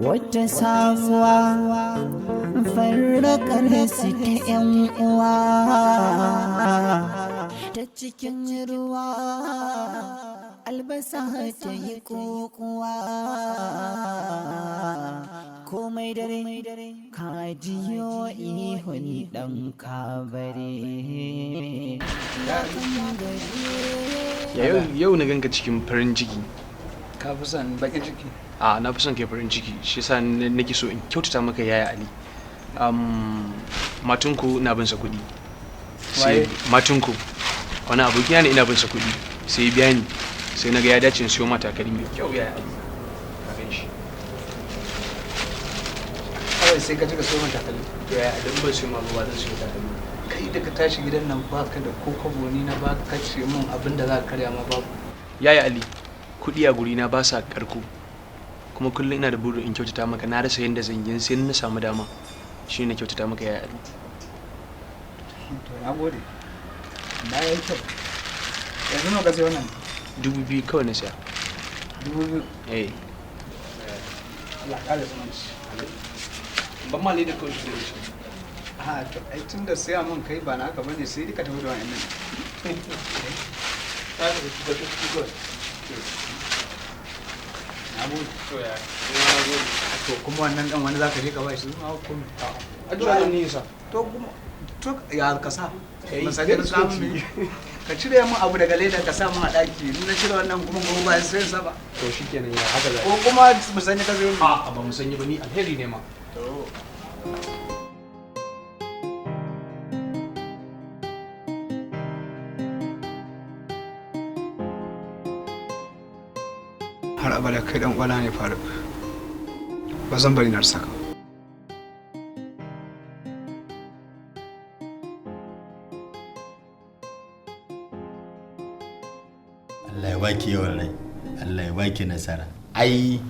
wata sabuwa farrakar su ta yan uwa ta cikin ruwa albasa ta yi kokuwa komai dare kajiyo ihun dan kabare yau na ganka cikin farin ciki. Ka fi son bakin ciki? A na fi son kai farin ciki, shi yasa nake so in kyautata maka yaya Ali. Matunku na bin sa kuɗi. Waye? Matunku wani abokina ne ina bin sa kuɗi sai biya ni sai na ga ya dace in siyo mata takalmi mai kyau yaya Ali. Ka gan shi. Kawai sai ka cika siyo mata takalmi. To yaya idan ban siyo ma ba zan siyo takalmi. Kai da ka tashi gidan nan baka da ko kwabo ni na baka kace mun abin da za ka karya ma babu. Yaya Ali, kuɗi a guri na ba sa karko. Kuma kullum ina da burin in kyautata maka, na rasa yanda zan yi sai na samu dama. Shi ne kyautata maka yaya Ali. To na gode. Na yi kyau. Yanzu nawa ka sai wannan? 2000 kawai na siya. 2000. Eh. Allah ƙara zumunci. Ban ma da kawai shi ne. To ai tun da siya mun kai ba na haka bane sai ka tafi da wa'annan. Na gode. To kuma wannan dan wani zaka je ka ba shi ma ko A jira ni yasa. to kuma to ya ka sa Kai, masaka kai samu soci. ka cire mun abu daga leda ka sa mun a daki in na cire wannan kuma gobe ba sai sa ba To shikenan ya haka za. ko kuma mu sanya ka zai A ba mu sanya ba ni alheri ne ma. to har abada kai dan uwana ne Faruk ba zan bari na rasa ka Allah ya baki yawan rai, Allah ya baki nasara. Ai,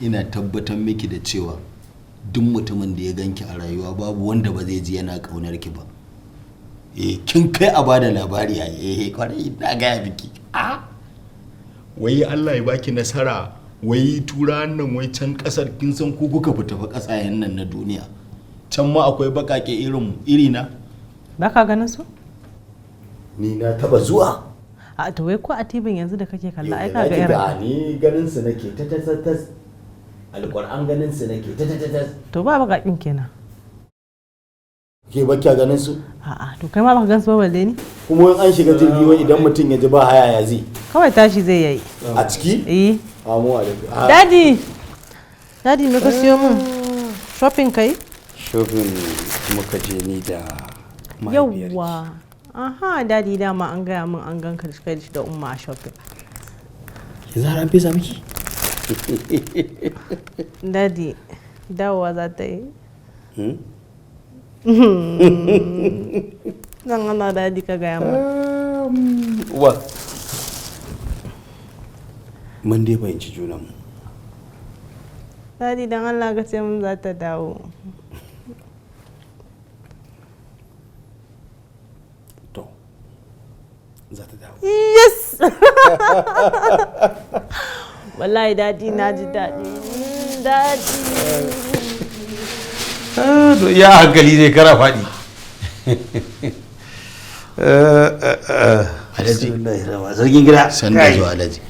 ina tabbatar miki da cewa duk mutumin da ya ganki a rayuwa babu wanda ba zai ji yana kaunar ki ba. Kin kai a bada labari ai, kwarai na gaya miki. Wai Allah ya baki nasara, wai turan nan wai can kasar kin san ku kuka fita fa kasayen nan na duniya. Can ma akwai bakake irina. Baka ganin su? Ni na taba zuwa. A to wai ko a tibin yanzu da kake kalla ai Yau kaga da irin. ni ganin su nake ta alƙur'an ganin su nake ta To ba bakakin kenan. ke ba kya ganin su A'a to kai ma baka gansu ba balle ni? kuma in an shiga jirgi wai idan mutum ya ji ba haya ya zai Kawai tashi zai yayi. a ciki Eh. amu alaikum Daddy. Daddy me ka siyo mun? Shopping kai? Shopping muka je ni da mahaifiyarki. Yawwa. Aha, Daddy dama an gaya min an ganka da kai da umma a shopping. Zara an fesa miki? Daddy, dawowa za ta yi. Zan ana Daddy ka gaya min. Wa. Mun dai fahimci junanmu. Daddy dan Allah ka ce mun za ta dawo. To, za ta dawo. Yes! Wallahi Daddy na ji daɗi. Daddy. To iya hankali zai kara faɗi. Alhaji. Zargin gida. san da zuwa alhaji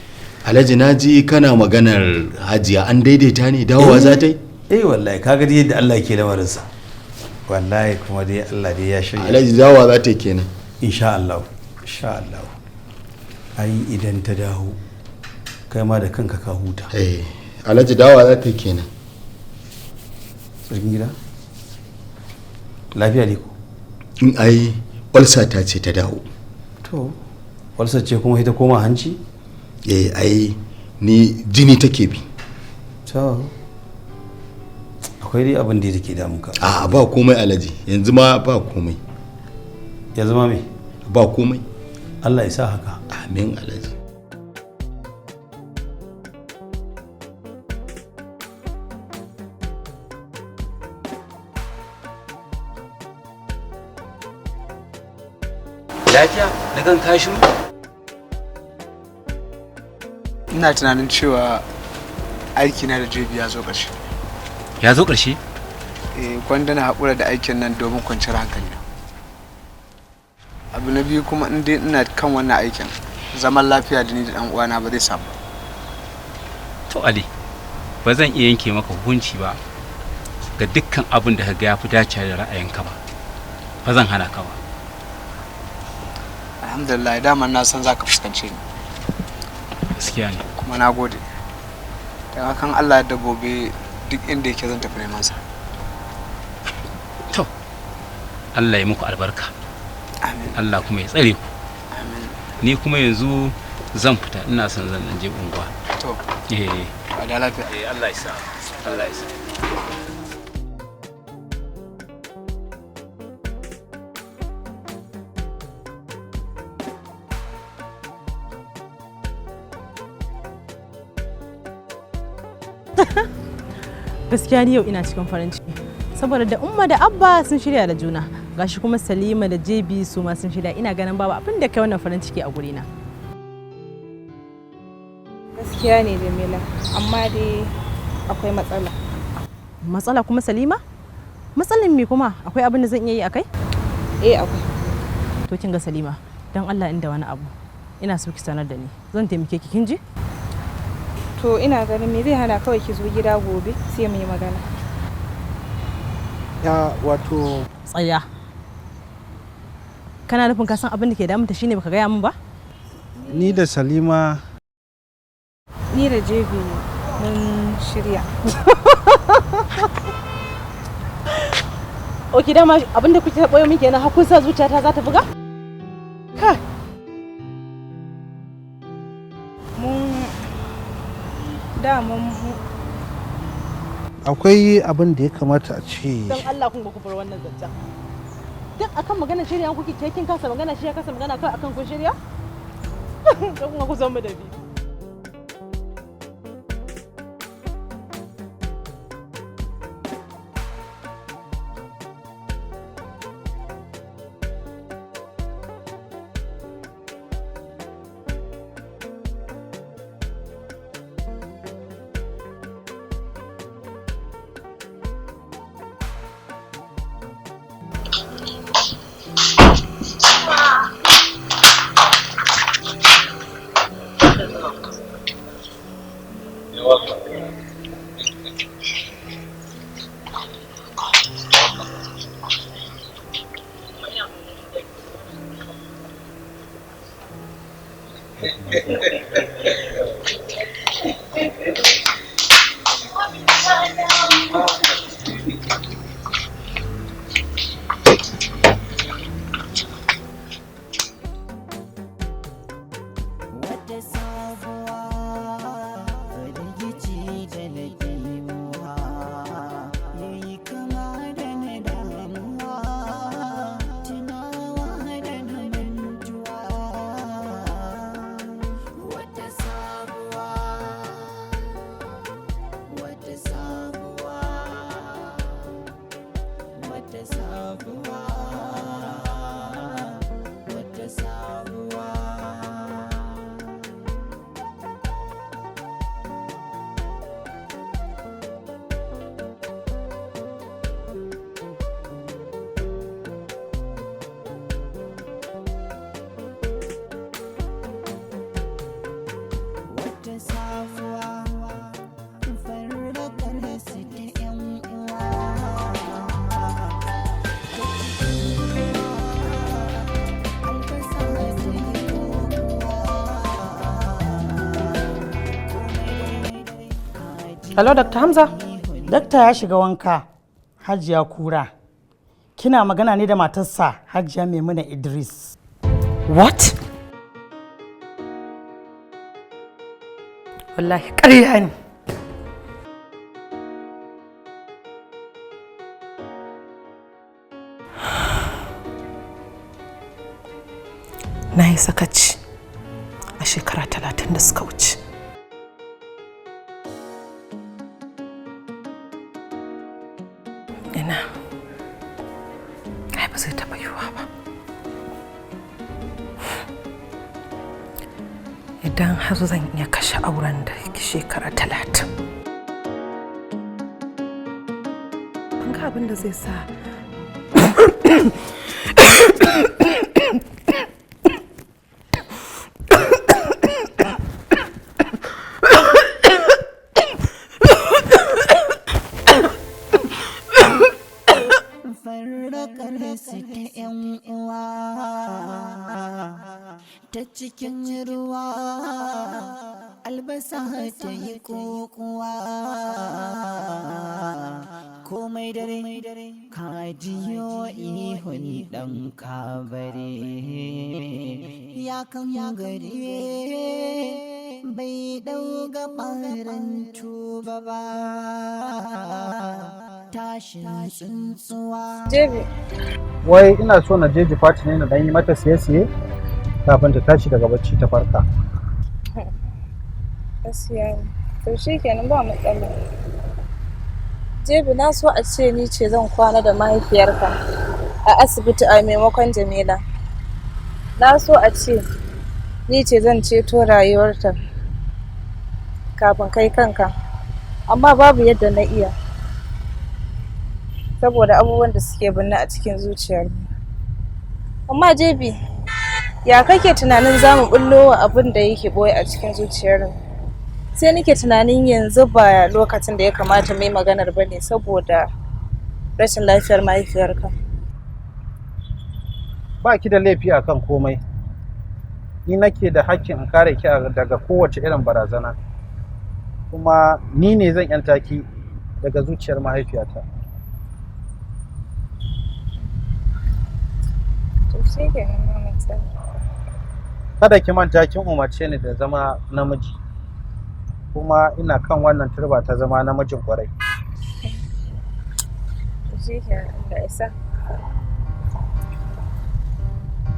alhaji na ji kana maganar hajiya an daidaita ne dawowa za ta yi Wallahi kaga dai yadda Allah ke lamarinsa. Wallahi kuma dai Allah dai ya shirya. alhaji dawowa za ta yi kenan Insha Allah. Insha Allah. Ai idan ta dawo kai ma da kanka ka huta. alhaji dawowa za ta yi kenan Zargin gida. Lafiya ne ko? in ai walsa ta ce ta dawo To, walsar ce kuma ita koma hanci? ai ni jini take bi To, akwai dai abin da yake damunka. a ba komai alhaji yanzu ma ba komai Ya zama me? ba komai Allah ya sa haka. amin alhaji lafiya na kan kashi ina tunanin cewa aiki na da JB ya zo ƙarshe Ya zo ƙarshe? Gwanda na haƙura da aikin nan domin kwanciyar hankali. Abu na biyu kuma in dai ina kan wannan aikin zaman lafiya da ni da ɗan uwana ba zai samu. To Ali, ba zan iya yanke maka hukunci ba ga dukkan abin da ka ga ya fi dace da ra'ayinka ba. Ba zan hana ka ba. Alhamdulillah, dama na san za ka fuskance ni. Gaskiya ne. Kuma na gode. Dan hakan Allah ya gobe duk inda yake zan tafi neman sa. To, Allah ya muku albarka. Amin. Allah kuma ya tsare ku. Amin. Ni kuma yanzu zan fita, ina son zan je unguwa. To. A da lafiya. Allah ya sa. Allah ya sa. Gaskiya ni yau ina cikin farin ciki saboda da umma da abba sun shirya da juna, gashi kuma Salima da Jebi su ma sun shirya. Ina ganin babu abin da kai wannan farin ciki a gurina. Gaskiya ne Jamila, amma dai akwai matsala. Matsala kuma Salima? Matsalin me kuma? Akwai abin da zan iya yi akai? Akwai. To kin ga Salima, dan Allah inda wani abu ina so ki sanar da ni, zan taimake ki, kin ji? To ina ganin me zai hana kawai ki zo gida gobe sai mu yi magana. Ya wato Tsaya. Kana nufin ka san abin da ke damunta shine baka gaya min ba? ni da Salima Ni da Jebi mun shirya. Oki dama abin da kuke boye min kenan har kun sa zuciyata za ta buga? Ka. akwai abin da ya kamata a ce. Don Allah kun ku bar wannan zancen. Duk akan magana shirya kuke ke kin kasa magana shi ya kasa magana kai akan kun shirya? Don kuma ku zama da bi. Hello, Dr. Hamza. Dakta ya shiga wanka, Hajiya Kura. Kina magana ne da matarsa Hajiya Maimuna Idris. What? Wallahi ƙarya ne. Na yi sakaci a shekara 30 da suka wuce. Ina, ai ba zai taɓa yiwuwa ba. Idan har zan iya kashe auren da yake shekara 30. abin da zai sa ta cikin ruwa albasa ta yi kokuwa komai dare kajiyo ihun dan kabare ya kan gari bai dauga ɓarin tuba ba tashin tsuntsuwa. Wai ina so na je Jifati ne na dan yi mata siye-siye kafin ta tashi daga bacci ta farka. Gaskiya ne. To shi kenan ba matsala. Jebi na so a ce ni ce zan kwana da mahaifiyarka a asibiti a maimakon Jamila. Na so a ce ni ce zan ceto rayuwarta kafin kai kanka. Amma babu yadda na iya. Saboda abubuwan da suke binne a cikin zuciyar mu. Amma Jebi, ya kake tunanin za mu bullo wa abin da yake boye a cikin zuciyar mu? Sai nake tunanin yanzu ba lokacin da ya kamata mai maganar ba ne saboda rashin lafiyar mahaifiyarka. Ba ki da laifi akan komai. Ni nake da hakkin in kare ki daga kowace irin barazana. Kuma ni ne zan yanta ki daga zuciyar mahaifiyata. Kada ki manta kin umarce ni da zama namiji. Kuma ina kan wannan turba ta zama namijin kwarai.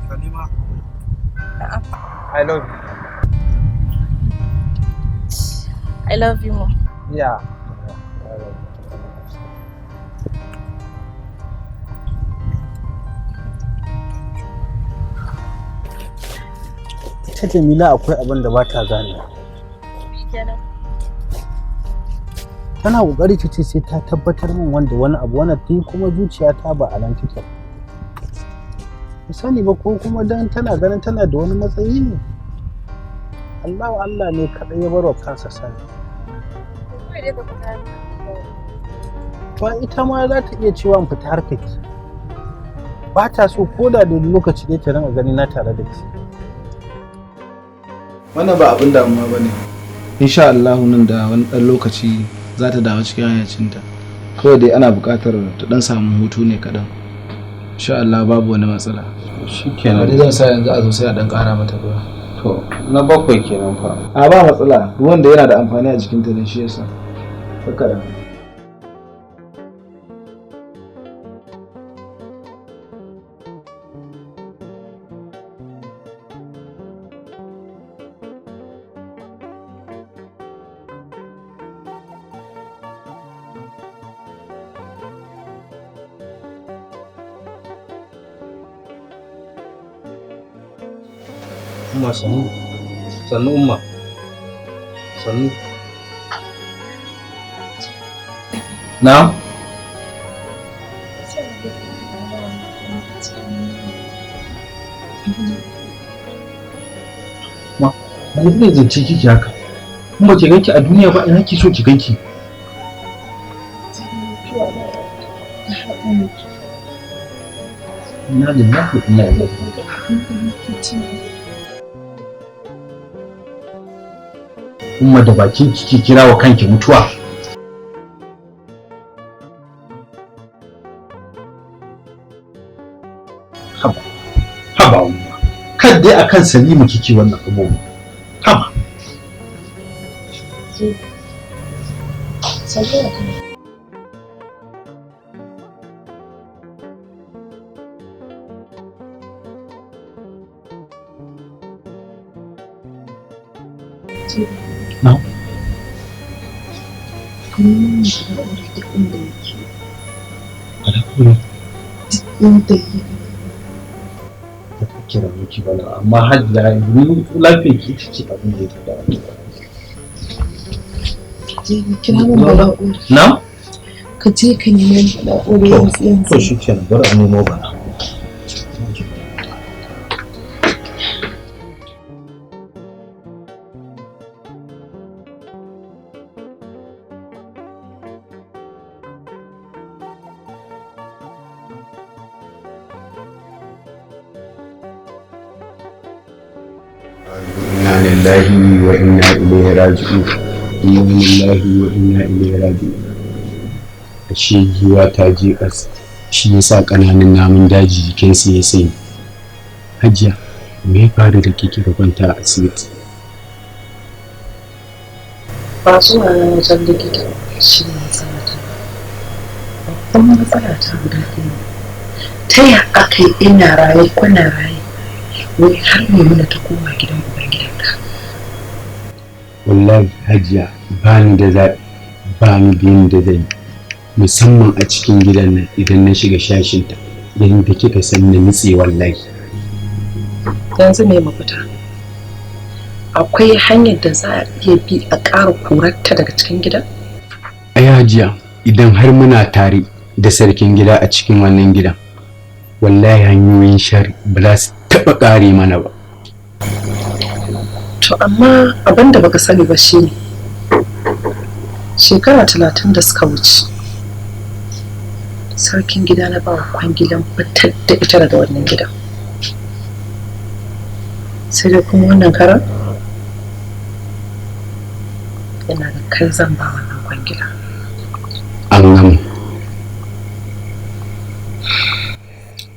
Salima. I love you. I love you more. Yeah. Ita Jamila akwai abin da ba ta gane. Tana kokari ta ce sai ta tabbatar min wanda wani abu wannan tun kuma zuciyata ba a nan take. Ba sani ba ko kuma dan tana ganin tana da wani matsayi ne. Allah ne kaɗai ya bar wa kansa sani. To ita ma za ta iya cewa in fita harkaki. Ba ta so ko da lokaci dai ta rinka gani na tare da ki. Wannan ba abin damuwa ba ne. Insha Allah nan da wani ɗan lokaci za ta dawo cikin hayyacinta. Kawai dai ana buƙatar ta ɗan samu hutu ne kaɗan. Insha Allah babu wani matsala. Shikenan. Dai zan sa yanzu a zo sai a ɗan ƙara mata ruwa. To na bakwai kenan fa. A ba matsala. Ruwan da yana da amfani a jikinta ne shi yasa. Haka da. Umma sannu. Sannu Umma. Sannu. Na? Ma, wani irin zance kike haka? Kuma ki ganki a duniya ba ina ki so ki ganki. Ina lillahi wa inna ilaihi raji'un. Umma da bakin kike kira wa kanki mutuwa. Haba Umma, kan dai akan Salimu kike wannan abubuwa. Haba. No. Kira miki bala amma hajjia ni lafiya ki ita ce abin da ya tada. Kira mun bala. Na? ka je ka nemi da aure yanzu. To shi kenan bari a nemo bana. inna lillahi wa inna ilaihi raji'un inna lillahi wa inna ilaihi raji'un shi giwa ta je ƙasa shi yasa ƙananan namun daji jikinsu ya sanyi. Hajiya me ya faru da kike da kwanta a asibiti? Ba zuwa na wajen likita shi ne matsalata. Babban matsala ta guda ɗaya. Ta ya aka yi ina raye kuna raye wai har Maimuna ta koma gidan uban gidanka? Wallahi Hajiya ba ni da zaɓi ba ni biyan da zan yi musamman a cikin gidan nan idan na shiga shashinta yadda kika san na nutse wallahi. Yanzu me mafita? Akwai hanyar da za a iya bi a ƙara korarta daga cikin gidan? Ai Hajiya idan har muna tare da sarkin gida a cikin wannan gidan wallahi hanyoyin shari ba za su taɓa ƙare mana ba. To amma abin da baka sani ba shine shekara 30 da suka wuce sarkin gida na bawa kwangilan fitar da ita daga wannan gidan. Sai dai kuma wannan karan yana da kai zan ba wannan kwangila. An gama.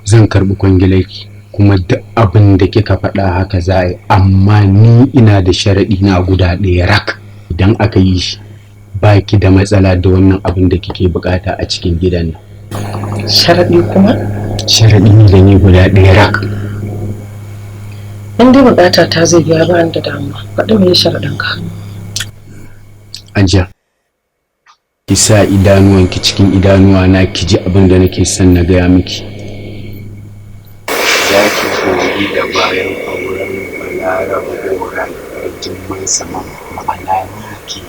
Zan karɓi kwangilarki kuma duk abin da kika faɗa haka za a yi, amma ni ina da sharaɗi na guda ɗaya rak. Idan aka yi shi ba ki da matsala da wannan abin da kike bukata a cikin gidan nan. Sharaɗi kuma? Sharaɗi ne da ni guda ɗaya rak. In dai bukata ta zai biya ba da damuwa, faɗi me sharaɗinka? Ajiya ki sa idanuwanki cikin idanuwa na ki ji abin da nake son na gaya miki. Za ki koyi da bayan auren balaraba goran jimman sama ma'ana ni ke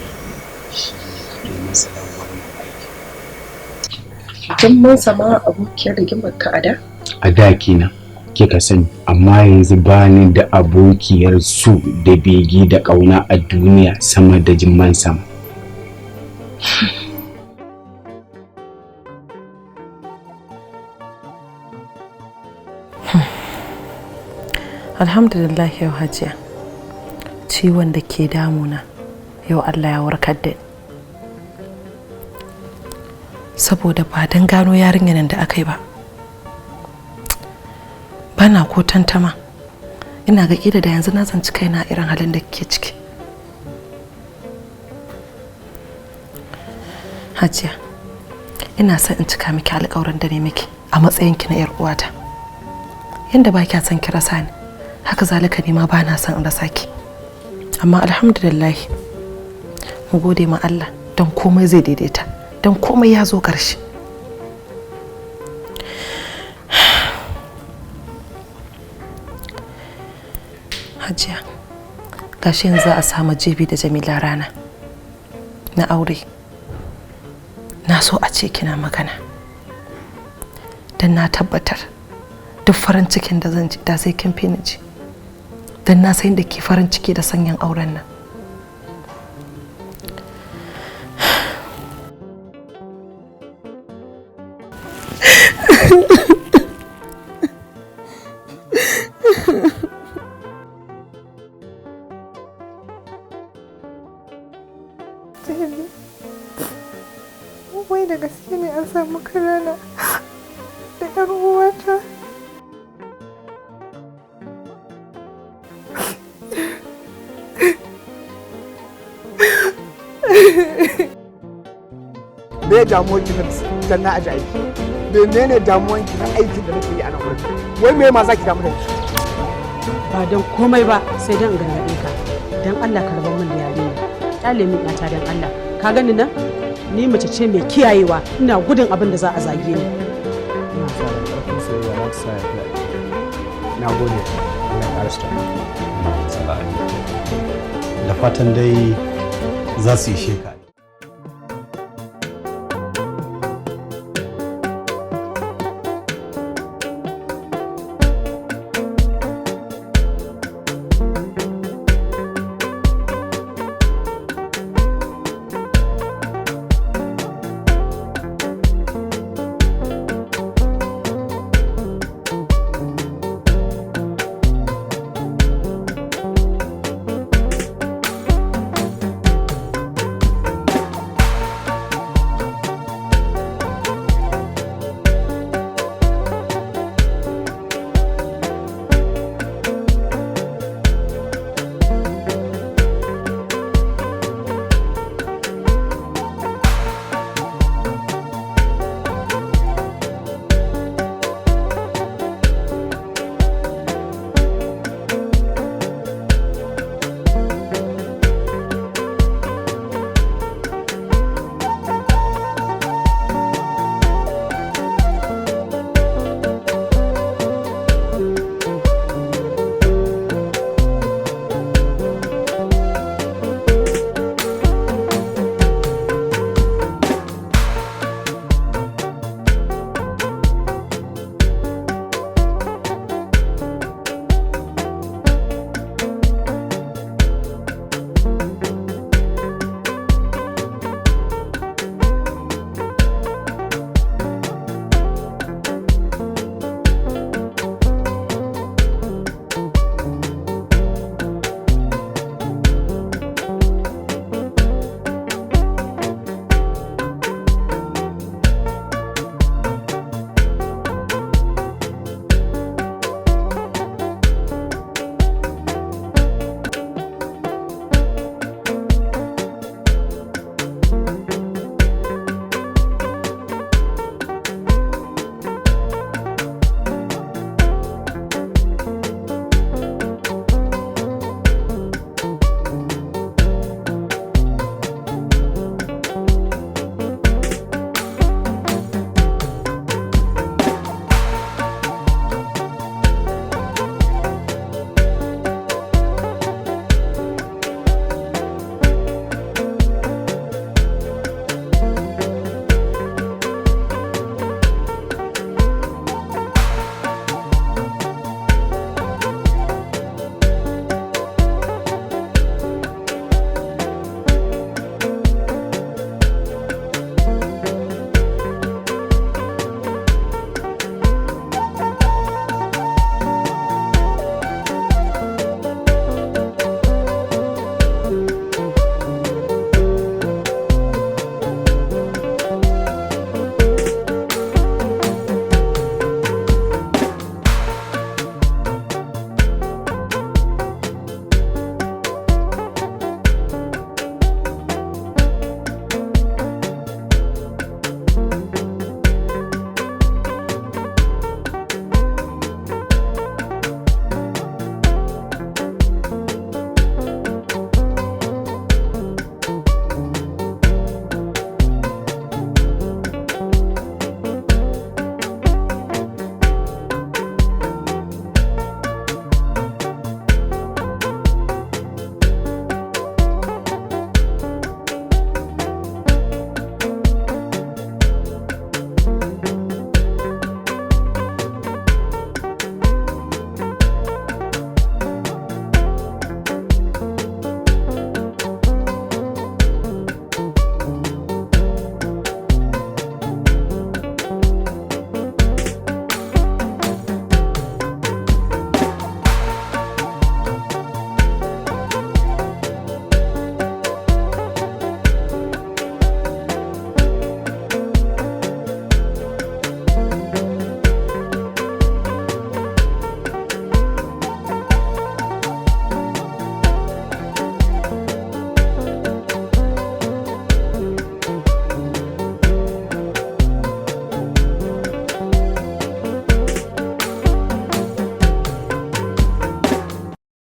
shi ne kaɗai masalan wannan aiki. Jimman sama abokiyar rigimar ka a da? A da kenan kika sani, amma yanzu bani da abokiyar su da bege da ƙauna a duniya sama da jimman sama. Alhamdulillah yau Hajiya, ciwon da ke damuna yau Allah ya warkar da ni. Saboda ba don gano yarinyar nan da aka yi ba, bana ko tantama ina ga ƙida da yanzu na zanci kaina irin halin da ke ciki. Hajiya, ina son in cika miki alƙawarin da ne miki a matsayinki na 'yar uwata. Yanda ba kya son ki rasa ni, haka zalika ne ma ba na son in rasa ki. Amma alhamdulillah mu gode ma Allah don komai zai daidaita, don komai ya zo ƙarshe. Hajiya, gashi yanzu a samu Jibi da Jamila rana na aure. Na so a ce kina magana, don na tabbatar duk farin cikin da zan ji da sai kin fi ni ji, don na san da ke farin ciki da sanyin auren nan. Wai da gaske ne an samu karana da 'yar uwata. Me damuwar ki dan na aji aiki? Menene damuwar ki na aikin da nake yi a nan wurin? Wai me ma zaki damu da ni? Ba don komai ba sai dan gargaɗe ka. Dan Allah ka rabar min da yarinya. Kyale min ƴata dan Allah. Ka gani nan? Ni mace ce mai kiyayewa, ina gudun abin da za a zage ni. Ina sa ran ƙarfin soyayya za ta sa ya fi. Na gode. Allah ya ƙara da fatan dai za su yi sheka.